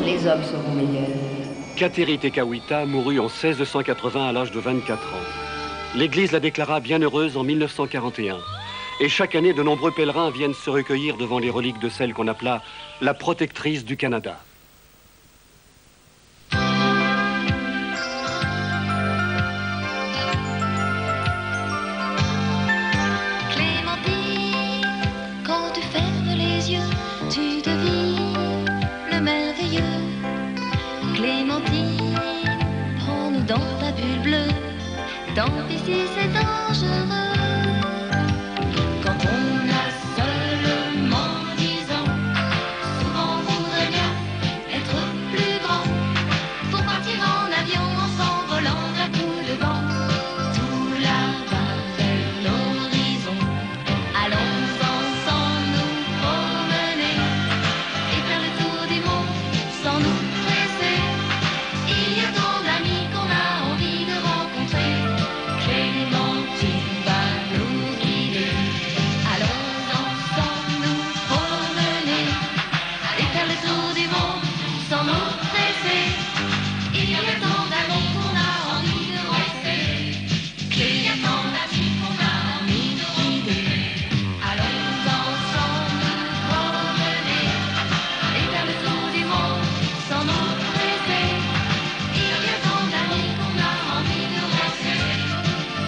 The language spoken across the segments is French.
les hommes seront meilleurs. Kateri Tekakwitha mourut en 1680 à l'âge de 24 ans. L'Église la déclara bienheureuse en 1941. Et chaque année, de nombreux pèlerins viennent se recueillir devant les reliques de celle qu'on appela la protectrice du Canada. Clémentine, quand tu fermes les yeux, tu devines le merveilleux. Clémentine, prends-nous dans ta bulle bleue, tant pis si c'est dangereux. Quand on a seulement 10 ans, souvent on voudrait bien être plus grand, pour partir en avion en s'envolant d'un coup de vent, tout là-bas vers l'horizon. Allons ensemble nous promener et faire le tour du monde sans nous presser. Il y a tant d'amis qu'on a envie de rencontrer. Clémentine va nous guider. Allons ensemble nous promener et faire le tour du monde sans nous presser. Il y a tant d'amis qu'on a envie de rencontrer. Clémentine qu'on a envie de guider. Allons ensemble nous promener et faire le tour du monde sans nous presser. Il y a tant d'amis qu'on a envie de rester.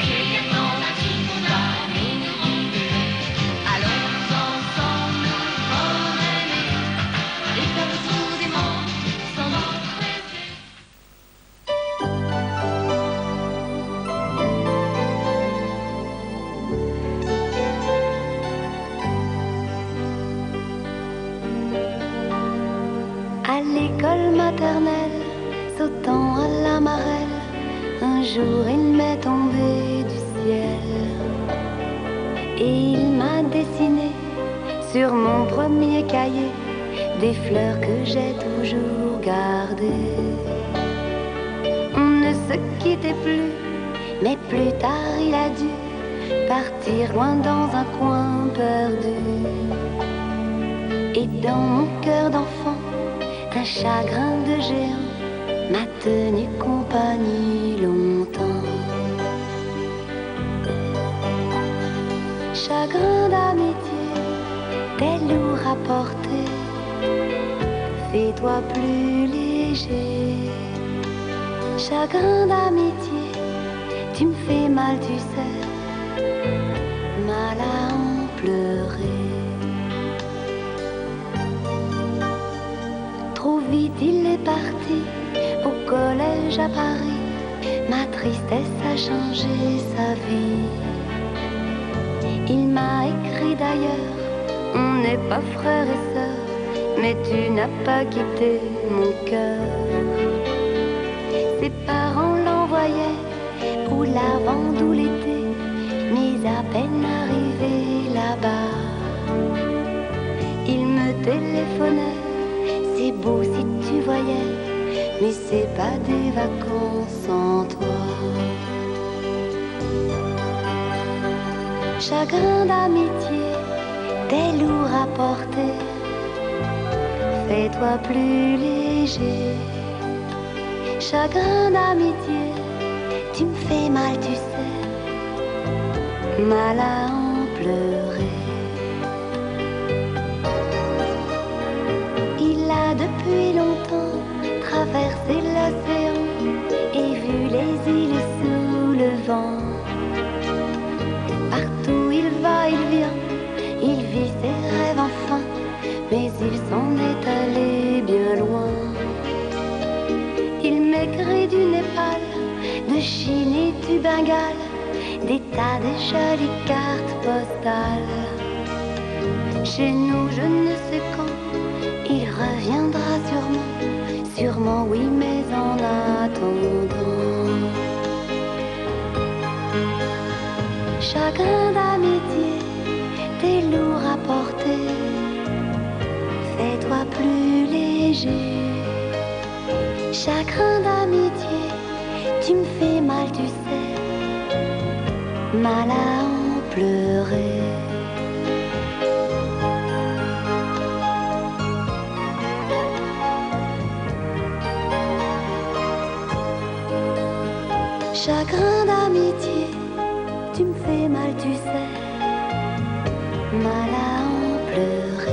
Clémentine qu'on a envie de guider. Allons ensemble nous promener et faire le tour du monde sans nous presser. À l'école maternelle, sautant à la marelle, un jour il m'est tombé du ciel. Et il m'a dessiné sur mon premier cahier des fleurs que j'ai toujours gardées. On ne se quittait plus, mais plus tard il a dû partir loin dans un coin perdu. Et dans mon cœur d'enfant, un chagrin de géant m'a tenu compagnie longtemps. Chagrin d'amitié, t'es lourd à porter, fais-toi plus léger. Chagrin d'amitié, tu me fais mal, tu sais, mal à en pleurer. Trop vite il est parti au collège à Paris. Ma tristesse a changé sa vie. Il m'a écrit d'ailleurs, on n'est pas frères et sœurs, mais tu n'as pas quitté mon cœur. Ses parents l'envoyaient ou la vente ou l'été, mais à peine arrivé là-bas, il me téléphonait. C'est beau si tu voyais, mais c'est pas des vacances sans toi. Chagrin d'amitié, t'es lourd à porter, fais-toi plus léger. Chagrin d'amitié, tu me fais mal, tu sais, mal à en pleurer. Il a depuis longtemps traversé l'océan et vu les îles sous le vent. Partout il va, il vient, il vit ses rêves enfin, mais il s'en est allé bien loin. Il m'écrit du Népal, de Chine et du Bengale, des tas de jolies cartes postales. Chez nous, je ne sais quand, il reviendra sûrement, sûrement oui, mais en attendant. Chagrin d'amitié, t'es lourd à porter, fais-toi plus léger. Chagrin d'amitié, tu me fais mal, tu sais, mal à en pleurer. chagrin d'amitié, tu me fais mal, tu sais, mal à en pleurer.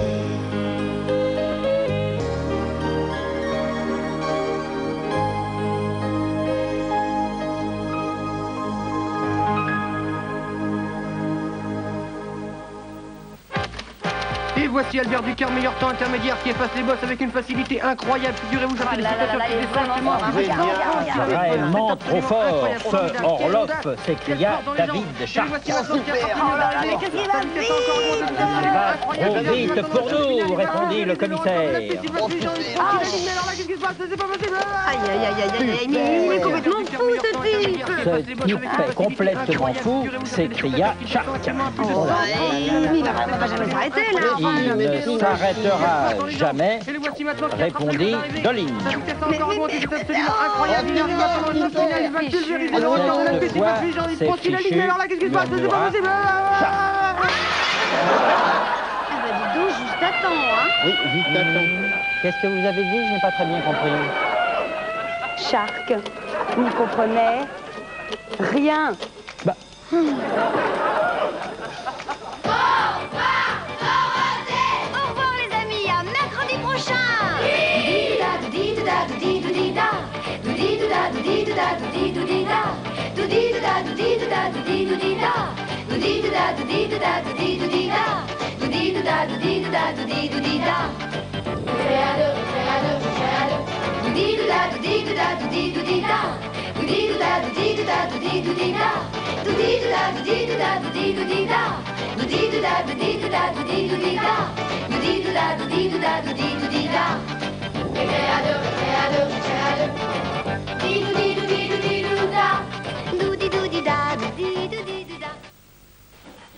Et voici Albert Ducard, meilleur temps intermédiaire qui efface les bosses avec une facilité incroyable. Figurez-vous, j'ai des Vraiment trop fort, ce Orloff, s'écria David Sharp. Mais qu'est-ce qu'il va vite? Il va trop vite pour nous, répondit le commissaire. Aïe, aïe, aïe, aïe, aïe, mais il est complètement fou, ce type. Ce type est complètement fou, s'écria Shark. Il va jamais s'arrêter, là. Il ne s'arrêtera jamais, répondit Dolin. Cette fois, c'est fichu, murmura Shark. Ah bah dis donc, juste à temps, hein. Oui, juste à temps. Qu'est-ce que vous avez dit? Je n'ai pas très bien compris. Shark, vous ne comprenez rien. Bah. Au revoir les amis, à mercredi prochain.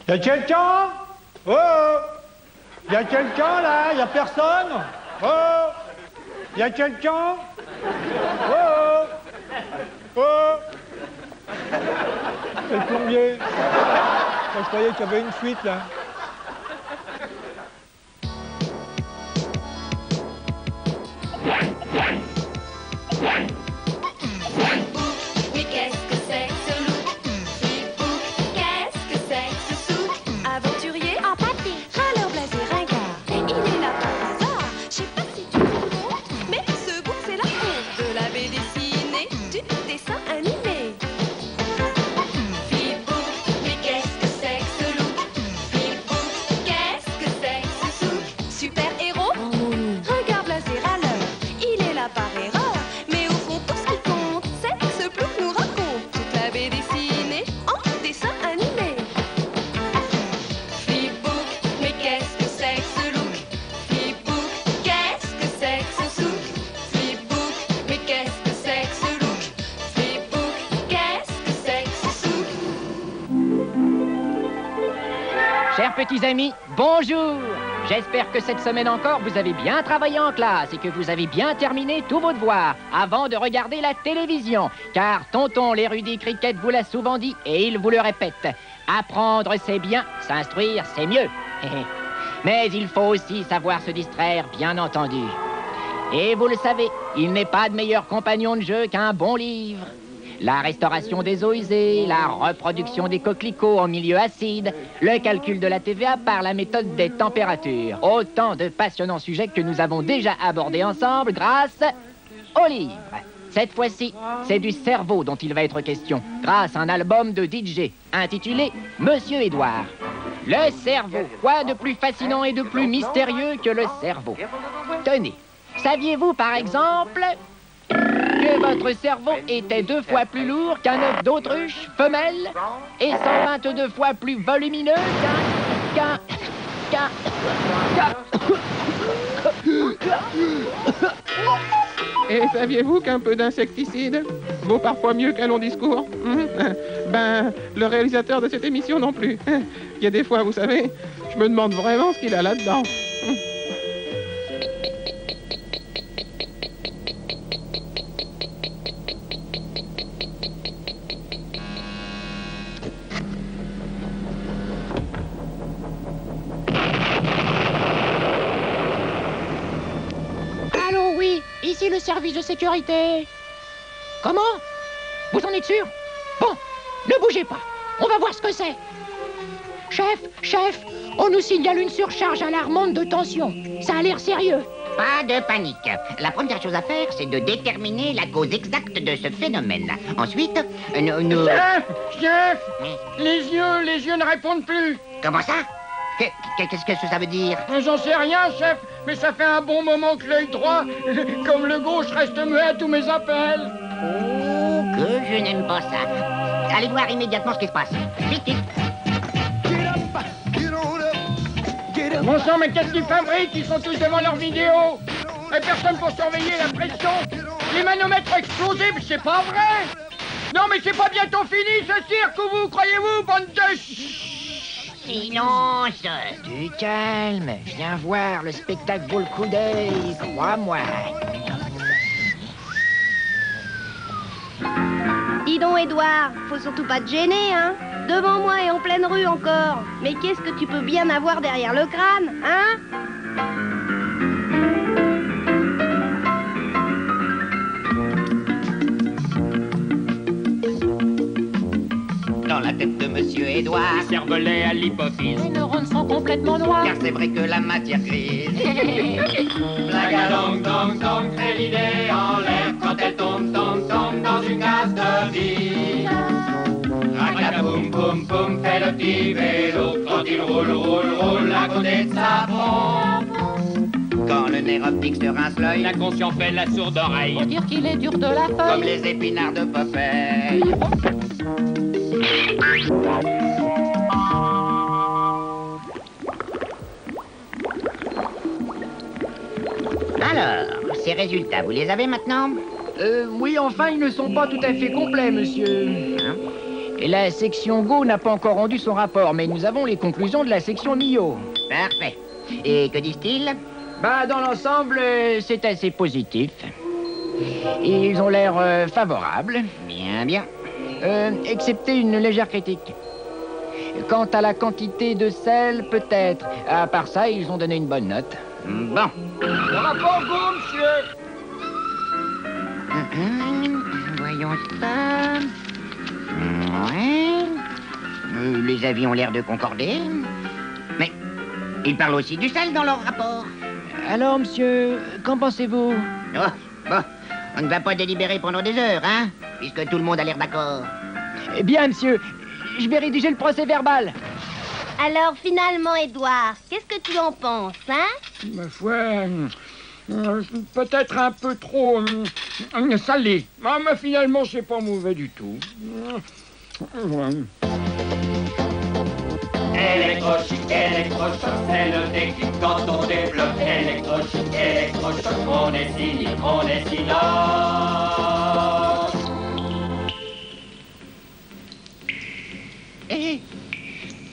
Y'a quelqu'un? Oh! Y'a quelqu'un là? Y'a personne? Oh! Y'a quelqu'un? Oh! Oh! C'est le plombier. Moi, je croyais qu'il y avait une fuite là. Mais qu'est-ce que c'est que ce look? Flipbook, qu'est-ce que c'est que ce souk? Aventurier en pâté, râleur blasé, ringard. Il est là par hasard, je sais pas si tu te rends compte, mais ce book c'est la honte de la BD dessinée, du dessin animé. Flipbook, mais qu'est-ce que c'est que ce look? Flipbook, qu'est-ce que c'est que ce souk? Super héros, regard blasé, râleur, il est là par erreur. Mais au fond, tout ce qui compte, c'est que ce plouc nous raconte toute la BD dessinée en dessin animé. Flipbook, mais qu'est-ce que c'est que ce look? Flipbook, qu'est-ce que c'est que ce souk? Flipbook, mais qu'est-ce que c'est que ce look? Flipbook, qu'est-ce que c'est que ce souk? Chers petits amis, bonjour! J'espère que cette semaine encore, vous avez bien travaillé en classe et que vous avez bien terminé tous vos devoirs avant de regarder la télévision. Car tonton l'érudit cricket vous l'a souvent dit et il vous le répète. Apprendre, c'est bien, s'instruire, c'est mieux. Mais il faut aussi savoir se distraire, bien entendu. Et vous le savez, il n'est pas de meilleur compagnon de jeu qu'un bon livre. La restauration des eaux usées, la reproduction des coquelicots en milieu acide, le calcul de la TVA par la méthode des températures. Autant de passionnants sujets que nous avons déjà abordés ensemble grâce au livre. Cette fois-ci, c'est du cerveau dont il va être question, grâce à un album de DJ intitulé Monsieur Édouard. Le cerveau, quoi de plus fascinant et de plus mystérieux que le cerveau? Tenez, saviez-vous par exemple que votre cerveau était 2 fois plus lourd qu'un œuf d'autruche femelle et 122 fois plus volumineux qu'un... Et saviez-vous qu'un peu d'insecticide vaut parfois mieux qu'un long discours? Ben, le réalisateur de cette émission non plus. Il y a des fois, vous savez, je me demande vraiment ce qu'il a là-dedans. Allô, oui, ici le service de sécurité. Comment? Vous en êtes sûr? Bon, ne bougez pas. On va voir ce que c'est. Chef, on nous signale une surcharge alarmante de tension. Ça a l'air sérieux. Pas de panique. La première chose à faire, c'est de déterminer la cause exacte de ce phénomène. Ensuite, nous... Chef, les yeux ne répondent plus. Comment ça? Qu'est-ce que ça veut dire? J'en sais rien, chef, mais ça fait un bon moment que l'œil droit, comme le gauche, reste muet à tous mes appels. Oh, que je n'aime pas ça. Allez voir immédiatement ce qui se passe. Vite, vite. Bon sang, mais qu'est-ce qu'ils fabriquent? Ils sont tous devant leur vidéo. Et personne pour surveiller la pression. Les manomètres explosifs, c'est pas vrai. Non, mais c'est pas bientôt fini, ce cirque, ou vous, croyez-vous, bande de... Silence. Du calme. Viens voir, le spectacle vaut le coup d'œil. Crois-moi. Dis donc, Édouard, faut surtout pas te gêner, hein? Devant moi et en pleine rue encore. Mais qu'est-ce que tu peux bien avoir derrière le crâne, hein? Dans la tête de Monsieur Édouard, les cervelets à l'hypophyse. Les neurones sont complètement noirs. car c'est vrai que la matière grise. Blagadong, dong, dong, fait l'idée en l'air quand elle tombe, tombe, tombe dans une case de vie. Raclaboum, poum, poum, fait le petit vélo quand il roule, roule, roule à côté de sa pompe. Quand le nerf optique se rince l'œil, L'inconscient fait la sourde oreille. Pour dire qu'il est dur de la comme feuille. les épinards de Popeye. Alors, ces résultats, vous les avez maintenant? Oui, enfin, ils ne sont pas tout à fait complets, monsieur. Hein? Et la section Go n'a pas encore rendu son rapport, mais nous avons les conclusions de la section Mio. Parfait. Et que disent-ils? Bah, dans l'ensemble, c'est assez positif. Ils ont l'air favorables, Bien, bien. excepté une légère critique. Quant à la quantité de sel, peut-être. À part ça, ils ont donné une bonne note. Bon. Le rapport Go, monsieur. Voyons ça. Ouais. Les avis ont l'air de concorder. Mais ils parlent aussi du sel dans leur rapport. Alors, monsieur, qu'en pensez-vous? Oh, bon. On ne va pas délibérer pendant des heures, hein? Puisque tout le monde a l'air d'accord. Eh bien, monsieur, je vais rédiger le procès verbal. Alors, finalement, Édouard, qu'est-ce que tu en penses, hein? Ma foi, peut-être un peu trop salé. Ah, mais finalement, c'est pas mauvais du tout. Électrochoc, c'est le déclic quand on développe. Électrochoc, on est sinistre, on est silence.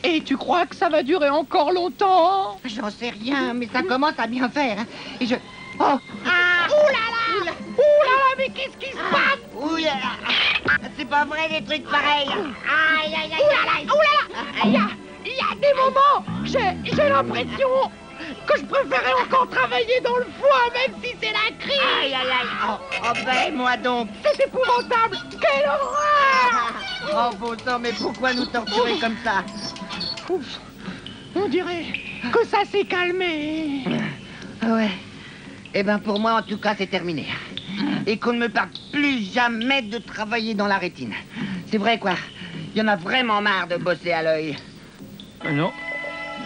Et tu crois que ça va durer encore longtemps? J'en sais rien, mais ça commence à bien faire. Hein. Et je... Oh! Ah! Ouh là là! Ouh là là, mais qu'est-ce qui se passe? Ouh là là! C'est pas vrai, des trucs pareils! Aïe, aïe, aïe, aïe! Ouh là là! Il y a des moments, j'ai l'impression que je préférais encore travailler dans le foie, même si c'est la crise! Aïe, aïe, aïe! Oh, ben, moi donc! C'est épouvantable! Quelle horreur! Oh, bon sang, mais pourquoi nous torturer comme ça? Ouf. On dirait que ça s'est calmé. Ouais. Eh ben, pour moi, en tout cas, c'est terminé. Et qu'on ne me parle plus jamais de travailler dans la rétine. C'est vrai, quoi. Il y en a vraiment marre de bosser à l'œil. Non.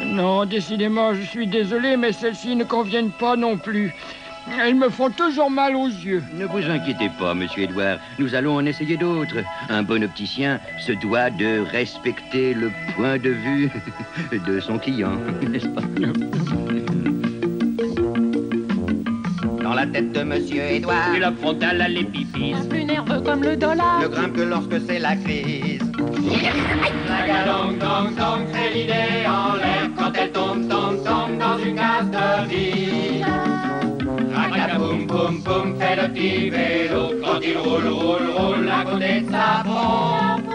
Non, décidément, je suis désolé, mais celles-ci ne conviennent pas non plus. Elles me font toujours mal aux yeux. Ne vous inquiétez pas, monsieur Édouard. Nous allons en essayer d'autres. Un bon opticien se doit de respecter le point de vue de son client, n'est-ce pas? Dans la tête de monsieur Édouard, Du lobe frontal à l'épiphyse. Plus nerveux comme le dollar. ne grimpe que lorsque c'est la crise. Blagadong, dong, dong, fait l'idée en l'air quand elle tombe, tombe, tombe dans une case de vie. Raclaboum, poum, poum, fait le petit vélo quand il roule, roule, roule à côté de sa pompe.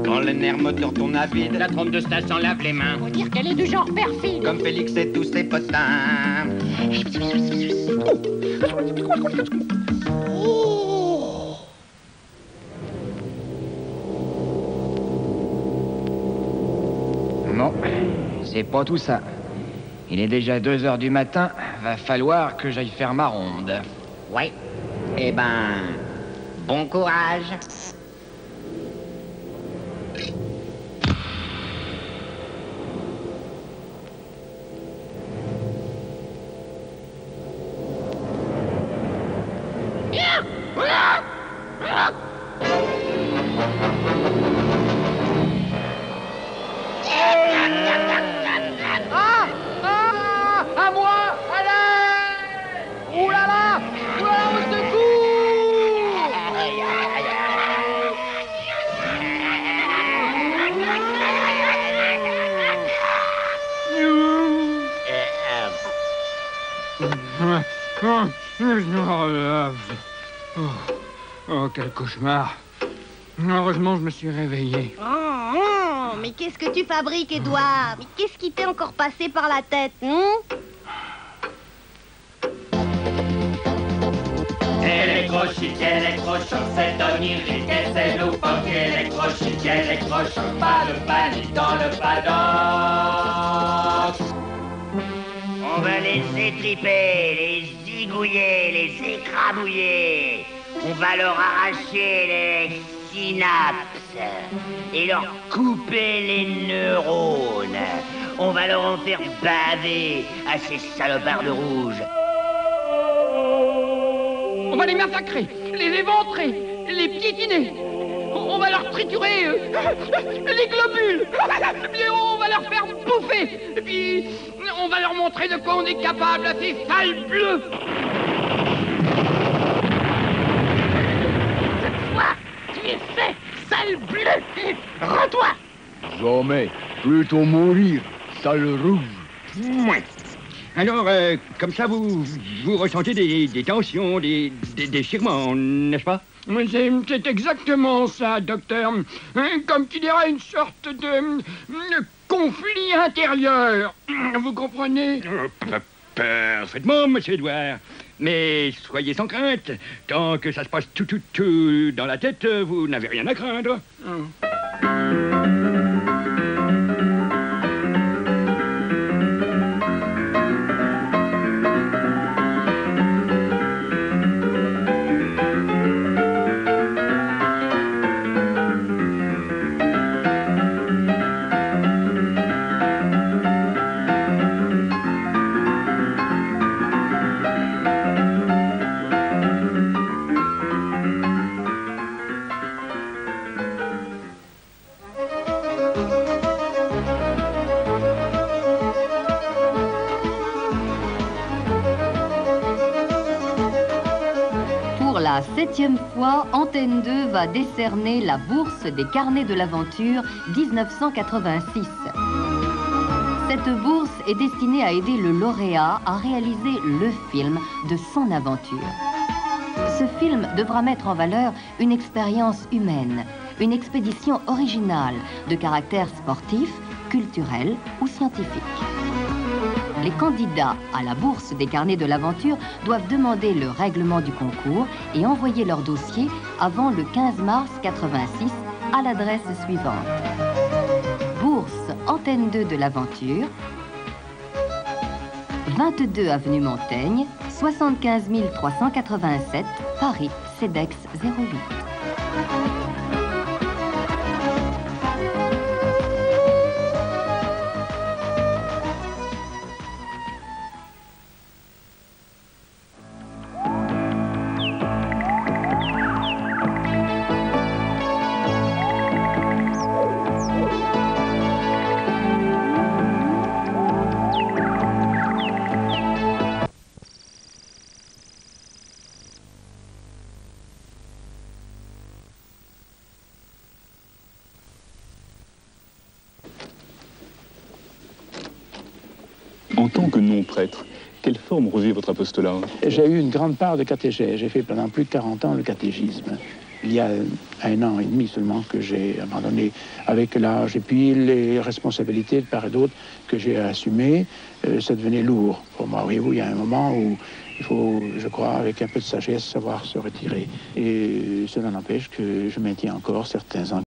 Quand le nerf moteur tourne à vide, La trompe de stage s'en lave les mains. Faut dire qu'elle est du genre perfide. comme Félix et tous ses potins. c'est pas tout ça. Il est déjà 2 heures du matin, va falloir que j'aille faire ma ronde. Ouais. Eh ben, bon courage. À moi! Allez! Ouh là là! Ouh là là, au secours! Oh, quel cauchemar! Heureusement, je me suis réveillé. Mais qu'est-ce que tu fabriques, Édouard? Mais qu'est-ce qui t'est encore passé par la tête, Électrochic, électrochoc, c'est onirique et c'est loufoque. Électrochic, électrochoc, pas de panique dans le paddock. On va les étriper, les zigouiller, les écrabouiller. On va leur arracher les synapses et leur couper les neurones. On va leur en faire baver à ces salopards de rouge. On va les massacrer, les éventrer, les piétiner. On va leur triturer les globules. Puis on va leur faire bouffer. Et puis on va leur montrer de quoi on est capable à ces sales bleus. Tu es fait, sale bleu! Rends-toi! Jamais. Plutôt mourir, sale rouge. Alors, comme ça, vous ressentez des tensions, des déchirements, n'est-ce pas? C'est exactement ça, docteur. Comme tu dirais, une sorte de conflit intérieur. Vous comprenez? Parfaitement, monsieur Edouard. Mais soyez sans crainte. Tant que ça se passe tout dans la tête, vous n'avez rien à craindre. Pour la 7e fois, Antenne 2 va décerner la bourse des carnets de l'aventure 1986. Cette bourse est destinée à aider le lauréat à réaliser le film de son aventure. Ce film devra mettre en valeur une expérience humaine, une expédition originale de caractère sportif, culturel ou scientifique. Les candidats à la bourse des carnets de l'aventure doivent demander le règlement du concours et envoyer leur dossier avant le 15 mars 86 à l'adresse suivante. Bourse Antenne 2 de l'aventure, 22 avenue Montaigne, 75 387, Paris, CEDEX 08. En tant que non-prêtre, quelle forme revêt votre apostolat? J'ai eu une grande part de catéchèse. J'ai fait pendant plus de 40 ans le catéchisme. Il y a 1 an et demi seulement que j'ai abandonné avec l'âge. Et puis les responsabilités de part et d'autre que j'ai assumées, ça devenait lourd pour moi. Voyez-vous, il y a un moment où il faut, je crois, avec un peu de sagesse, savoir se retirer. Et cela n'empêche que je maintiens encore certains engagements.